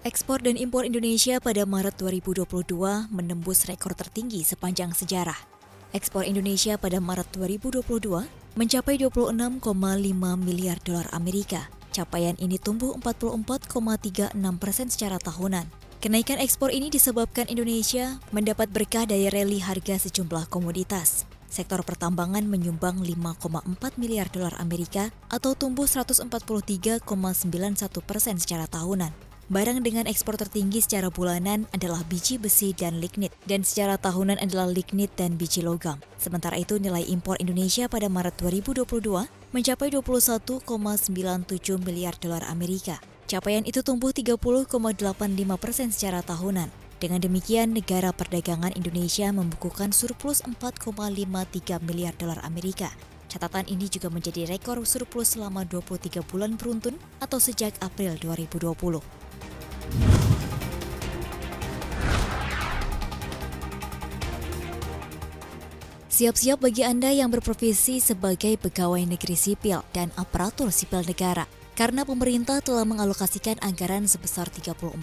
Ekspor dan impor Indonesia pada Maret 2022 menembus rekor tertinggi sepanjang sejarah. Ekspor Indonesia pada Maret 2022 mencapai 26,5 miliar dolar Amerika. Capaian ini tumbuh 44,36% secara tahunan. Kenaikan ekspor ini disebabkan Indonesia mendapat berkah dari rally harga sejumlah komoditas. Sektor pertambangan menyumbang 5,4 miliar dolar Amerika atau tumbuh 143,91% secara tahunan. Barang dengan ekspor tertinggi secara bulanan adalah biji besi dan lignit, dan secara tahunan adalah lignit dan biji logam. Sementara itu, nilai impor Indonesia pada Maret 2022 mencapai 21,97 miliar dolar Amerika. Capaian itu tumbuh 30,85% secara tahunan. Dengan demikian, negara perdagangan Indonesia membukukan surplus 4,53 miliar dolar Amerika. Catatan ini juga menjadi rekor surplus selama 23 bulan beruntun atau sejak April 2020. Siap-siap bagi Anda yang berprofesi sebagai pegawai negeri sipil dan aparatur sipil negara, karena pemerintah telah mengalokasikan anggaran sebesar 34,3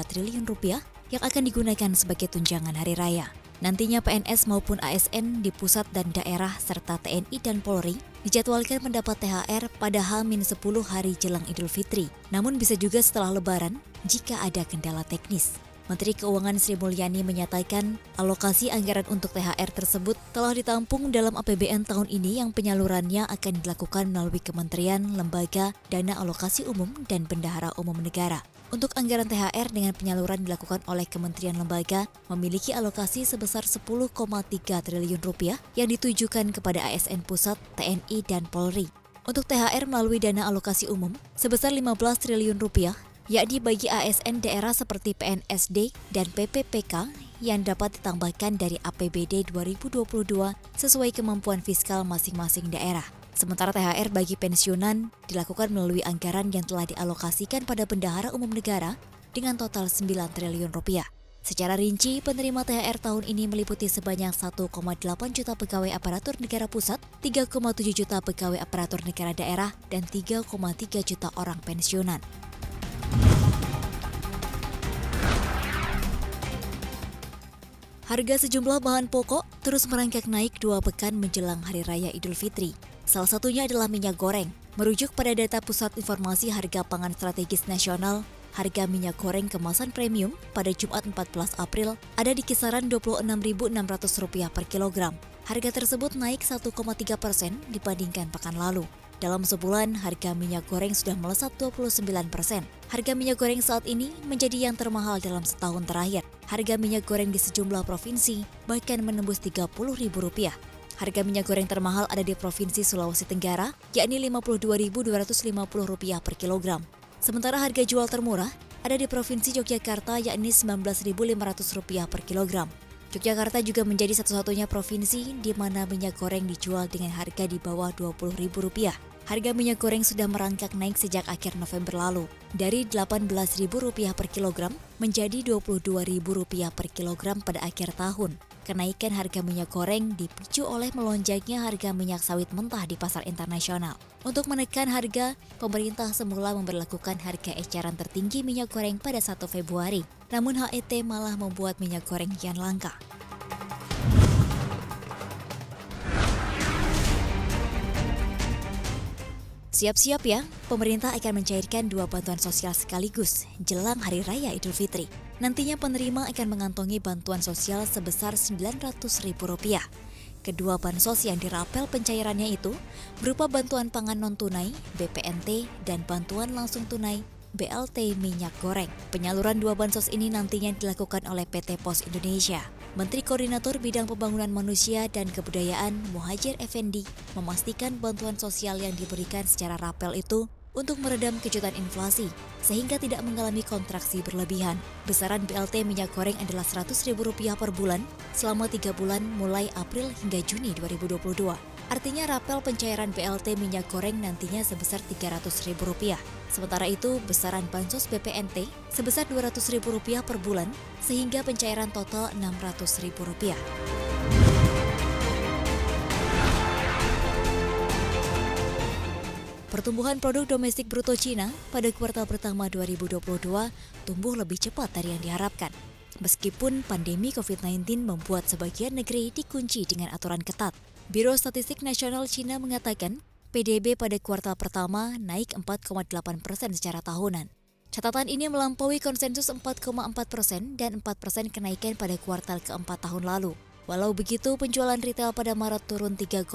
triliun rupiah yang akan digunakan sebagai tunjangan hari raya. Nantinya PNS maupun ASN di pusat dan daerah serta TNI dan Polri dijadwalkan mendapat THR pada H-10 hari jelang Idul Fitri. Namun bisa juga setelah Lebaran jika ada kendala teknis. Menteri Keuangan Sri Mulyani menyatakan alokasi anggaran untuk THR tersebut telah ditampung dalam APBN tahun ini yang penyalurannya akan dilakukan melalui kementerian, lembaga, dana alokasi umum, dan bendahara umum negara. Untuk anggaran THR dengan penyaluran dilakukan oleh kementerian lembaga memiliki alokasi sebesar 10,3 triliun rupiah yang ditujukan kepada ASN Pusat, TNI, dan Polri. Untuk THR melalui dana alokasi umum sebesar 15 triliun rupiah, yakni bagi ASN daerah seperti PNSD dan PPPK yang dapat ditambahkan dari APBD 2022 sesuai kemampuan fiskal masing-masing daerah. Sementara THR bagi pensiunan dilakukan melalui anggaran yang telah dialokasikan pada bendahara umum negara dengan total 9 triliun rupiah. Secara rinci, penerima THR tahun ini meliputi sebanyak 1,8 juta pegawai aparatur negara pusat, 3,7 juta pegawai aparatur negara daerah, dan 3,3 juta orang pensiunan. Harga sejumlah bahan pokok terus merangkak naik 2 pekan menjelang Hari Raya Idul Fitri. Salah satunya adalah minyak goreng. Merujuk pada data Pusat Informasi Harga Pangan Strategis Nasional, harga minyak goreng kemasan premium pada Jumat 14 April ada di kisaran Rp26.600 per kilogram. Harga tersebut naik 1,3% dibandingkan pekan lalu. Dalam sebulan, harga minyak goreng sudah melesat 29%. Harga minyak goreng saat ini menjadi yang termahal dalam setahun terakhir. Harga minyak goreng di sejumlah provinsi bahkan menembus Rp30.000. Harga minyak goreng termahal ada di Provinsi Sulawesi Tenggara, yakni Rp52.250 per kilogram. Sementara harga jual termurah ada di Provinsi Yogyakarta, yakni Rp19.500 per kilogram. Yogyakarta juga menjadi satu-satunya provinsi di mana minyak goreng dijual dengan harga di bawah Rp20.000. Harga minyak goreng sudah merangkak naik sejak akhir November lalu, dari Rp18.000 per kilogram menjadi Rp22.000 per kilogram pada akhir tahun. Kenaikan harga minyak goreng dipicu oleh melonjaknya harga minyak sawit mentah di pasar internasional. Untuk menekan harga, pemerintah semula memberlakukan harga eceran tertinggi minyak goreng pada 1 Februari. Namun HET malah membuat minyak goreng kian langka. Siap-siap ya, pemerintah akan mencairkan 2 bantuan sosial sekaligus jelang Hari Raya Idul Fitri. Nantinya penerima akan mengantongi bantuan sosial sebesar Rp900.000. Kedua bansos yang dirapel pencairannya itu berupa bantuan pangan non-tunai, BPNT, dan bantuan langsung tunai, BLT minyak goreng. Penyaluran 2 bansos ini nantinya dilakukan oleh PT Pos Indonesia. Menteri Koordinator Bidang Pembangunan Manusia dan Kebudayaan Muhadjir Effendi memastikan bantuan sosial yang diberikan secara rapel itu untuk meredam kejutan inflasi, sehingga tidak mengalami kontraksi berlebihan. Besaran BLT minyak goreng adalah Rp100.000 per bulan selama 3 bulan mulai April hingga Juni 2022. Artinya rapel pencairan BLT minyak goreng nantinya sebesar Rp300.000. Sementara itu, besaran bansos BPNT sebesar Rp200.000 per bulan, sehingga pencairan total Rp600.000. Pertumbuhan produk domestik bruto Cina pada kuartal pertama 2022 tumbuh lebih cepat dari yang diharapkan. Meskipun pandemi COVID-19 membuat sebagian negeri dikunci dengan aturan ketat. Biro Statistik Nasional Cina mengatakan PDB pada kuartal pertama naik 4,8% secara tahunan. Catatan ini melampaui konsensus 4,4% dan 4% kenaikan pada kuartal keempat tahun lalu. Walau begitu, penjualan retail pada Maret turun 3,5%.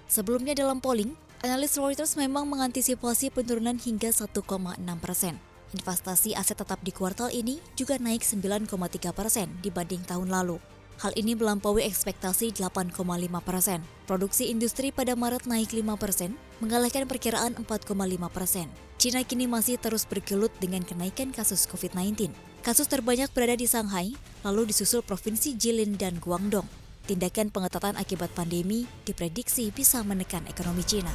Sebelumnya dalam polling, analis Reuters memang mengantisipasi penurunan hingga 1,6%. Investasi aset tetap di kuartal ini juga naik 9,3% dibanding tahun lalu. Hal ini melampaui ekspektasi 8,5%. Produksi industri pada Maret naik 5%, mengalahkan perkiraan 4,5%. Cina kini masih terus bergelut dengan kenaikan kasus COVID-19. Kasus terbanyak berada di Shanghai, lalu disusul Provinsi Jilin dan Guangdong. Tindakan pengetatan akibat pandemi diprediksi bisa menekan ekonomi Cina.